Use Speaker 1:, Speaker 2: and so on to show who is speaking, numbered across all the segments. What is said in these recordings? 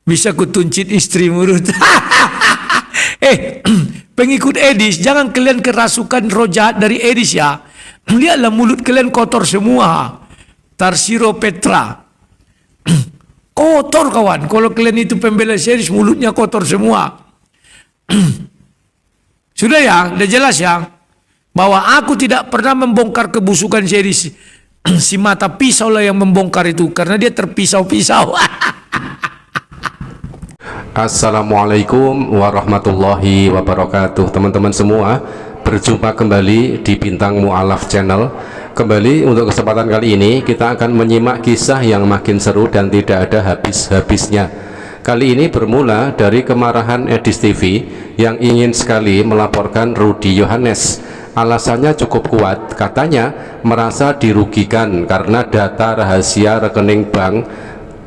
Speaker 1: Bisa kutuncit istri murut. Pengikut Edis, jangan kalian kerasukan roh jahat dari Edis ya. Lihatlah mulut kalian kotor semua. Tarsiro Petra. Kotor kawan. Kalau kalian itu pembela Edis, mulutnya kotor semua. Sudah ya, udah jelas ya. Bahwa aku tidak pernah membongkar kebusukan Edis. Si mata pisau lah yang membongkar itu. Karena dia terpisau-pisau.
Speaker 2: Assalamualaikum warahmatullahi wabarakatuh. Teman-teman semua, berjumpa kembali di Bintang Mu'alaf Channel. Kembali untuk kesempatan kali ini kita akan menyimak kisah yang makin seru dan tidak ada habis-habisnya. Kali ini bermula dari kemarahan Edis TV yang ingin sekali melaporkan Rudy Yohanes. Alasannya cukup kuat, katanya merasa dirugikan karena data rahasia rekening bank,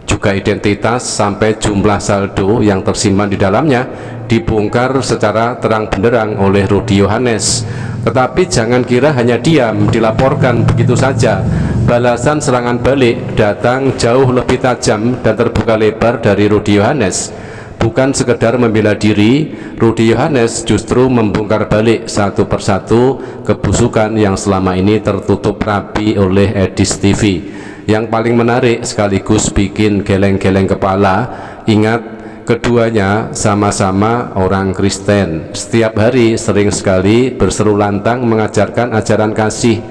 Speaker 2: juga identitas sampai jumlah saldo yang tersimpan di dalamnya dibongkar secara terang benderang oleh Rudy Yohanes. Tetapi jangan kira hanya diam dilaporkan begitu saja. Balasan serangan balik datang jauh lebih tajam dan terbuka lebar dari Rudy Yohanes. Bukan sekedar membela diri, Rudy Yohanes justru membongkar balik satu persatu kebusukan yang selama ini tertutup rapi oleh Edis TV. Yang paling menarik sekaligus bikin geleng-geleng kepala, ingat keduanya sama-sama orang Kristen. Setiap hari sering sekali berseru lantang mengajarkan ajaran kasih,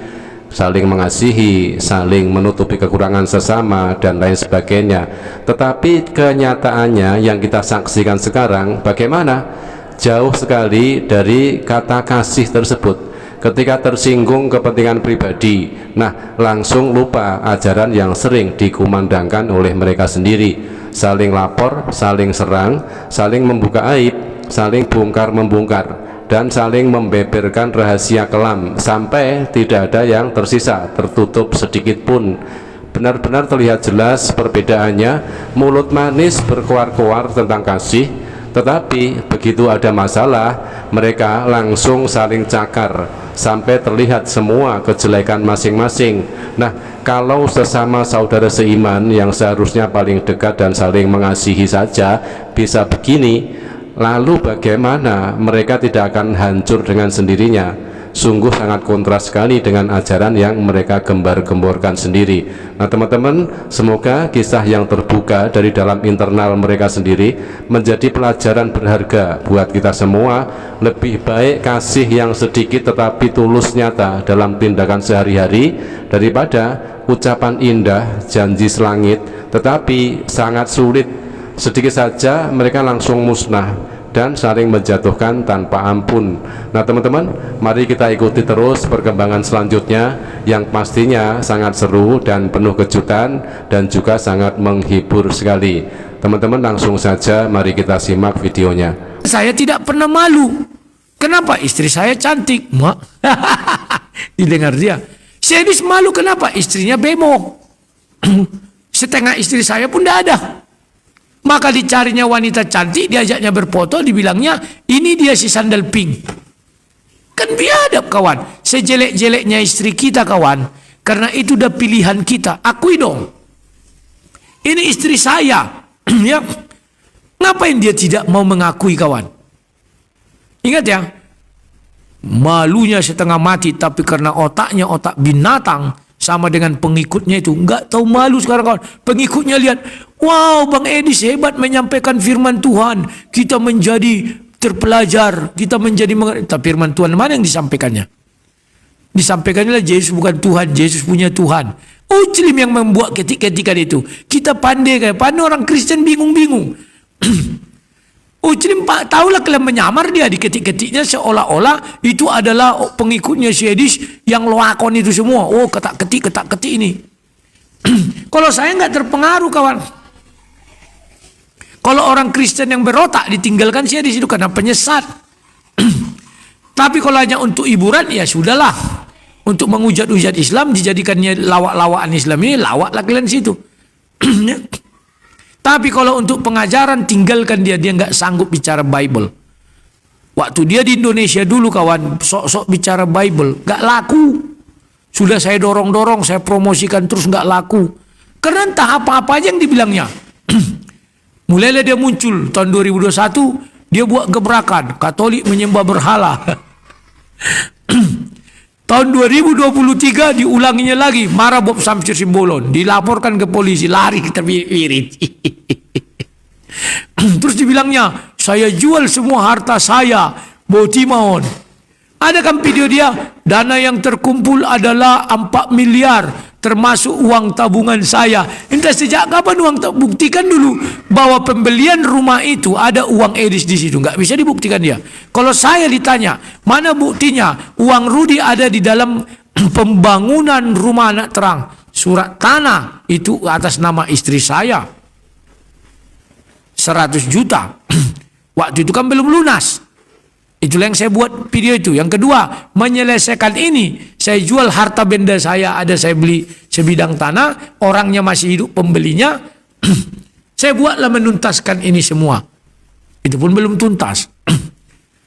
Speaker 2: saling mengasihi, saling menutupi kekurangan sesama dan lain sebagainya. Tetapi kenyataannya yang kita saksikan sekarang bagaimana? Jauh sekali dari kata kasih tersebut. Ketika tersinggung kepentingan pribadi, nah langsung lupa ajaran yang sering dikumandangkan oleh mereka sendiri. Saling lapor, saling serang, saling membuka aib, saling bongkar-membongkar, dan saling membeberkan rahasia kelam sampai tidak ada yang tersisa, tertutup sedikit pun. Benar-benar terlihat jelas perbedaannya. Mulut manis berkoar-koar tentang kasih, tetapi begitu ada masalah mereka langsung saling cakar sampai terlihat semua kejelekan masing-masing. Nah, kalau sesama saudara seiman yang seharusnya paling dekat dan saling mengasihi saja bisa begini, lalu bagaimana mereka tidak akan hancur dengan sendirinya? Sungguh sangat kontras sekali dengan ajaran yang mereka gembar-gemborkan sendiri. Nah teman-teman, semoga kisah yang terbuka dari dalam internal mereka sendiri menjadi pelajaran berharga buat kita semua. Lebih baik kasih yang sedikit tetapi tulus nyata dalam tindakan sehari-hari daripada ucapan indah, janji selangit tetapi sangat sulit, sedikit saja mereka langsung musnah dan saling menjatuhkan tanpa ampun. Nah teman-teman, mari kita ikuti terus perkembangan selanjutnya yang pastinya sangat seru dan penuh kejutan dan juga sangat menghibur sekali. Teman-teman langsung saja mari kita simak videonya.
Speaker 1: Saya tidak pernah malu. Kenapa? Istri saya cantik. Mak. Didengar dia. Edis malu kenapa? Istrinya bemo. Setengah istri saya pun tidak ada. Maka dicarinya wanita cantik, diajaknya berfoto, dibilangnya ini dia si sandal pink. Kan biadab kawan. Sejelek-jeleknya istri kita kawan, karena itu udah pilihan kita. Akui dong, ini istri saya. Ya, ngapain dia tidak mau mengakui kawan? Ingat ya, malunya setengah mati, tapi karena otaknya otak binatang, sama dengan pengikutnya itu nggak tahu malu sekarang kawan. Pengikutnya lihat, wow Bang Edis hebat menyampaikan firman Tuhan, kita menjadi terpelajar, kita menjadi tapi firman Tuhan mana yang disampaikannya? Disampaikannya Yesus bukan Tuhan, Yesus punya Tuhan. Uclim yang membuat ketik-ketikan itu. Kita pandai kayak pandai orang Kristen bingung-bingung. Uclim pak tahulah kalian menyamar dia di ketik-ketiknya seolah-olah itu adalah pengikutnya si Edis yang loakon itu semua. Oh ketak-ketik ini. Kalau saya nggak terpengaruh kawan. Kalau orang Kristen yang berotak ditinggalkan si Edis itu karena penyesat. Tapi kalau hanya untuk hiburan ya sudahlah. Untuk menghujat-hujat Islam dijadikannya lawak-lawakan Islam ini, lawaklah kalian situ. Tapi kalau untuk pengajaran tinggalkan dia nggak sanggup bicara Bible. Waktu dia di Indonesia dulu kawan, sok-sok bicara Bible, nggak laku. Sudah saya dorong-dorong, saya promosikan terus nggak laku. Karena entah apa-apa aja yang dibilangnya. Mulailah dia muncul tahun 2021, dia buat gebrakan Katolik menyembah berhala. Tahun 2023 diulanginya lagi, marah Bob Samsir Simbolon, dilaporkan ke polisi, lari kita wirid. Terus dibilangnya, saya jual semua harta saya, Botimon. Ada kan video dia, dana yang terkumpul adalah 4 miliar, termasuk uang tabungan saya. Entah sejak kapan uang, buktikan dulu bahwa pembelian rumah itu ada uang Edis di situ. Nggak bisa dibuktikan dia. Kalau saya ditanya, mana buktinya? Uang Rudi ada di dalam pembangunan rumah anak terang. Surat tanah itu atas nama istri saya. 100 juta. Waktu itu kan belum lunas. Itulah yang saya buat video itu. Yang kedua, menyelesaikan ini, saya jual harta benda saya, ada saya beli sebidang tanah, orangnya masih hidup pembelinya. Saya buatlah menuntaskan ini semua. Itu pun belum tuntas.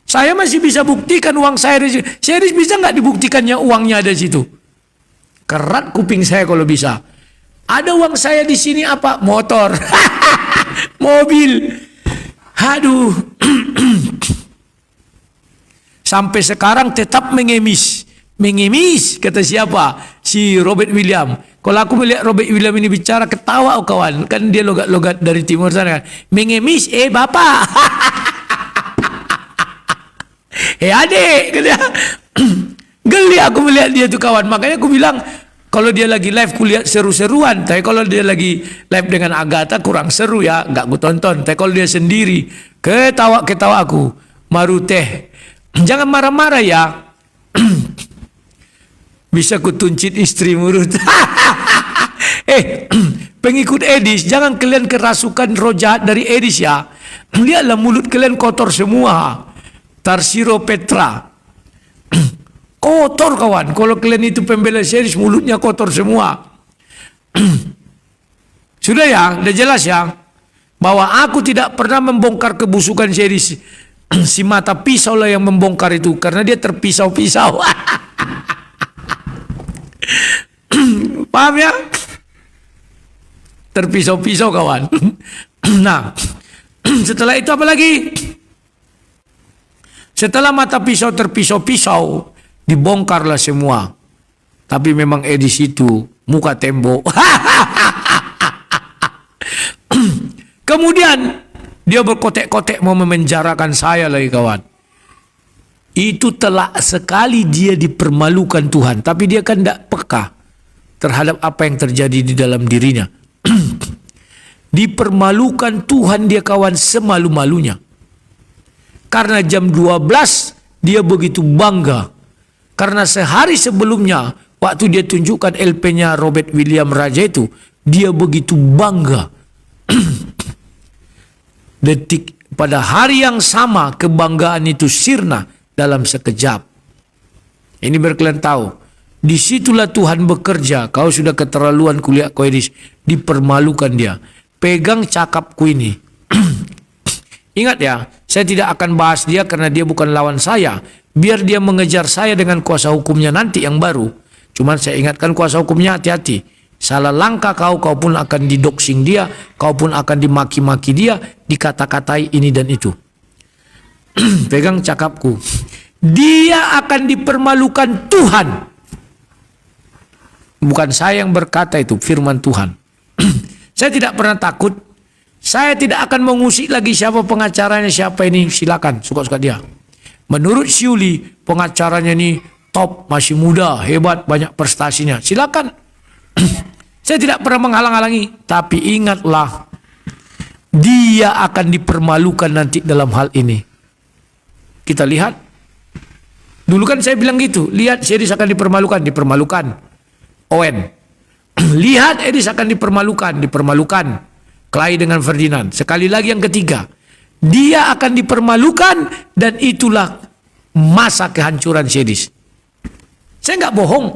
Speaker 1: Saya masih bisa buktikan uang saya di situ. Saya bisa nggak dibuktikannya uangnya ada di situ? Kerat kuping saya kalau bisa. Ada uang saya di sini apa? Motor. Mobil. Aduh. Sampai sekarang tetap mengemis. Mengemis, kata siapa? Si Robert William. Kalau aku melihat Robert William ini bicara, ketawa kawan. Kan dia logat-logat dari timur sana kan. Mengemis, bapak. Adik. Kata. Geli aku melihat dia tuh kawan. Makanya aku bilang, kalau dia lagi live ku lihat seru-seruan. Tapi kalau dia lagi live dengan Agatha kurang seru ya. Nggak ku tonton. Tapi kalau dia sendiri, ketawa-ketawa aku. Maruteh. Jangan marah-marah ya. Bisa kutuncit istri murut. Pengikut Edis, jangan kalian kerasukan roh jahat dari Edis ya. Lihatlah mulut kalian kotor semua. Tarsiro Petra. Kotor kawan. Kalau kalian itu pembela series, mulutnya kotor semua. Sudah ya, udah jelas ya. Bahwa aku tidak pernah membongkar kebusukan series. Si mata pisau lah yang membongkar itu karena dia terpisau-pisau. Paham ya? Terpisau-pisau kawan. Nah, setelah itu apa lagi? Setelah mata pisau terpisau-pisau, dibongkarlah semua. Tapi memang Edis itu muka tembok. Kemudian dia berkotek-kotek mau memenjarakan saya lagi kawan. Itu telak sekali dia dipermalukan Tuhan. Tapi dia kan tidak peka terhadap apa yang terjadi di dalam dirinya. Dipermalukan Tuhan dia kawan semalu-malunya. Karena jam 12 dia begitu bangga. Karena sehari sebelumnya waktu dia tunjukkan LP-nya Robert William Raja itu, dia begitu bangga. Detik pada hari yang sama kebanggaan itu sirna dalam sekejap. Ini biar kalian tahu. Disitulah Tuhan bekerja. Kau sudah keterlaluan kuliah kau Edis. Dipermalukan dia. Pegang cakapku ini. Ingat ya, saya tidak akan bahas dia karena dia bukan lawan saya. Biar dia mengejar saya dengan kuasa hukumnya nanti yang baru. Cuman saya ingatkan kuasa hukumnya hati-hati. Salah langkah kau pun akan didoxing dia, kau pun akan dimaki-maki dia, dikata-katai ini dan itu. Pegang cakapku. Dia akan dipermalukan Tuhan. Bukan saya yang berkata itu, firman Tuhan. Saya tidak pernah takut. Saya tidak akan mengusik lagi siapa pengacaranya, siapa ini, silakan, suka-suka dia. Menurut Syuli, pengacaranya ini top, masih muda, hebat, banyak prestasinya. Silakan. Saya tidak pernah menghalang-halangi, tapi ingatlah, dia akan dipermalukan nanti dalam hal ini. Kita lihat. Dulu kan saya bilang gitu, lihat Edis akan dipermalukan. Owen. Lihat Edis akan dipermalukan. Clay dengan Ferdinand. Sekali lagi yang ketiga, dia akan dipermalukan dan itulah masa kehancuran Edis. Saya nggak bohong.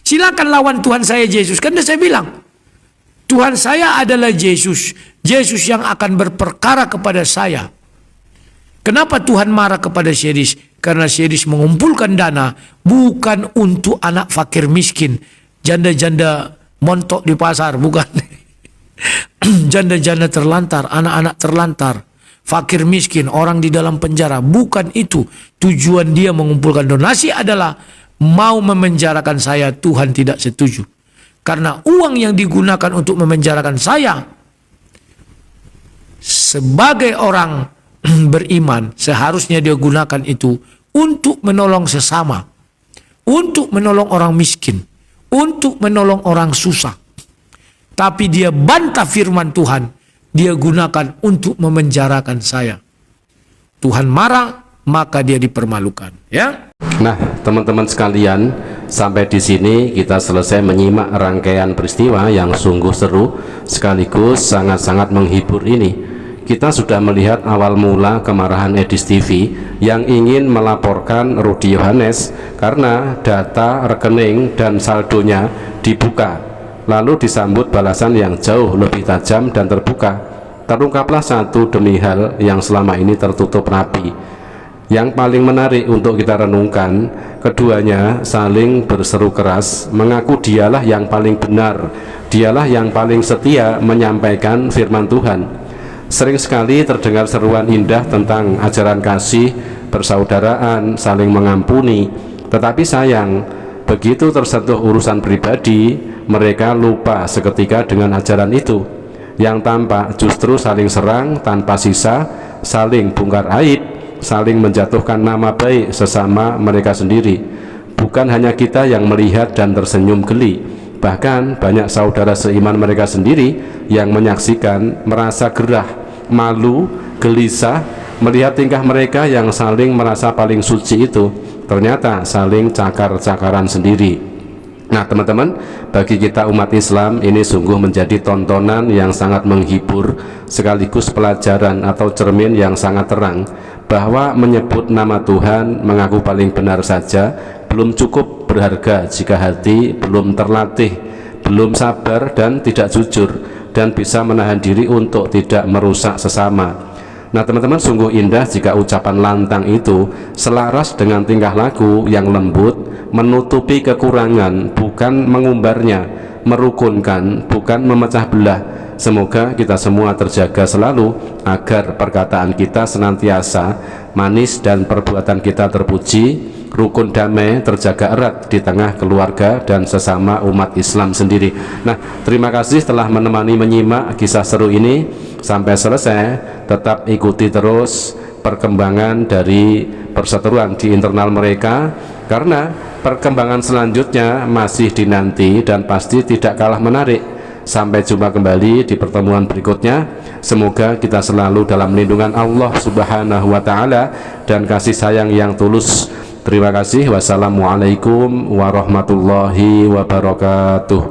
Speaker 1: Silakan lawan Tuhan saya Yesus. Kan saya bilang, Tuhan saya adalah Yesus. Yesus yang akan berperkara kepada saya. Kenapa Tuhan marah kepada Edis? Karena Edis mengumpulkan dana bukan untuk anak fakir miskin, janda-janda montok di pasar, bukan. janda-janda terlantar, anak-anak terlantar, fakir miskin, orang di dalam penjara. Bukan itu tujuan dia mengumpulkan donasi, adalah mau memenjarakan saya. Tuhan tidak setuju. Karena uang yang digunakan untuk memenjarakan saya sebagai orang beriman, seharusnya dia gunakan itu untuk menolong sesama, untuk menolong orang miskin, untuk menolong orang susah. Tapi dia bantah firman Tuhan, dia gunakan untuk memenjarakan saya. Tuhan marah, maka dia dipermalukan. Ya.
Speaker 2: Nah, teman-teman sekalian, sampai di sini kita selesai menyimak rangkaian peristiwa yang sungguh seru sekaligus sangat-sangat menghibur ini. Kita sudah melihat awal mula kemarahan Edis TV yang ingin melaporkan Rudi Yohanes karena data rekening dan saldonya dibuka, lalu disambut balasan yang jauh lebih tajam dan terbuka. Terungkaplah satu demi hal yang selama ini tertutup rapi. Yang paling menarik untuk kita renungkan, keduanya saling berseru keras mengaku dialah yang paling benar, dialah yang paling setia menyampaikan firman Tuhan. Sering sekali terdengar seruan indah tentang ajaran kasih, persaudaraan, saling mengampuni. Tetapi sayang, begitu tersentuh urusan pribadi, mereka lupa seketika dengan ajaran itu. Yang tampak justru saling serang tanpa sisa, saling bongkar aib, saling menjatuhkan nama baik sesama mereka sendiri. Bukan hanya kita yang melihat dan tersenyum geli, bahkan banyak saudara seiman mereka sendiri yang menyaksikan merasa gerah, malu, gelisah melihat tingkah mereka yang saling merasa paling suci itu ternyata saling cakar-cakaran sendiri. Nah teman-teman, bagi kita umat Islam ini sungguh menjadi tontonan yang sangat menghibur sekaligus pelajaran atau cermin yang sangat terang bahwa menyebut nama Tuhan, mengaku paling benar saja belum cukup berharga jika hati belum terlatih, belum sabar dan tidak jujur, dan bisa menahan diri untuk tidak merusak sesama. Nah teman-teman, sungguh indah jika ucapan lantang itu selaras dengan tingkah laku yang lembut, menutupi kekurangan bukan mengumbarnya, merukunkan bukan memecah belah. Semoga kita semua terjaga selalu agar perkataan kita senantiasa manis dan perbuatan kita terpuji, rukun damai terjaga erat di tengah keluarga dan sesama umat Islam sendiri. Nah, terima kasih telah menemani menyimak kisah seru ini sampai selesai. Tetap ikuti terus perkembangan dari perseteruan di internal mereka, karena perkembangan selanjutnya masih dinanti dan pasti tidak kalah menarik. Sampai jumpa kembali di pertemuan berikutnya. Semoga kita selalu dalam lindungan Allah Subhanahu wa Ta'ala dan kasih sayang yang tulus. Terima kasih. Wassalamualaikum warahmatullahi wabarakatuh.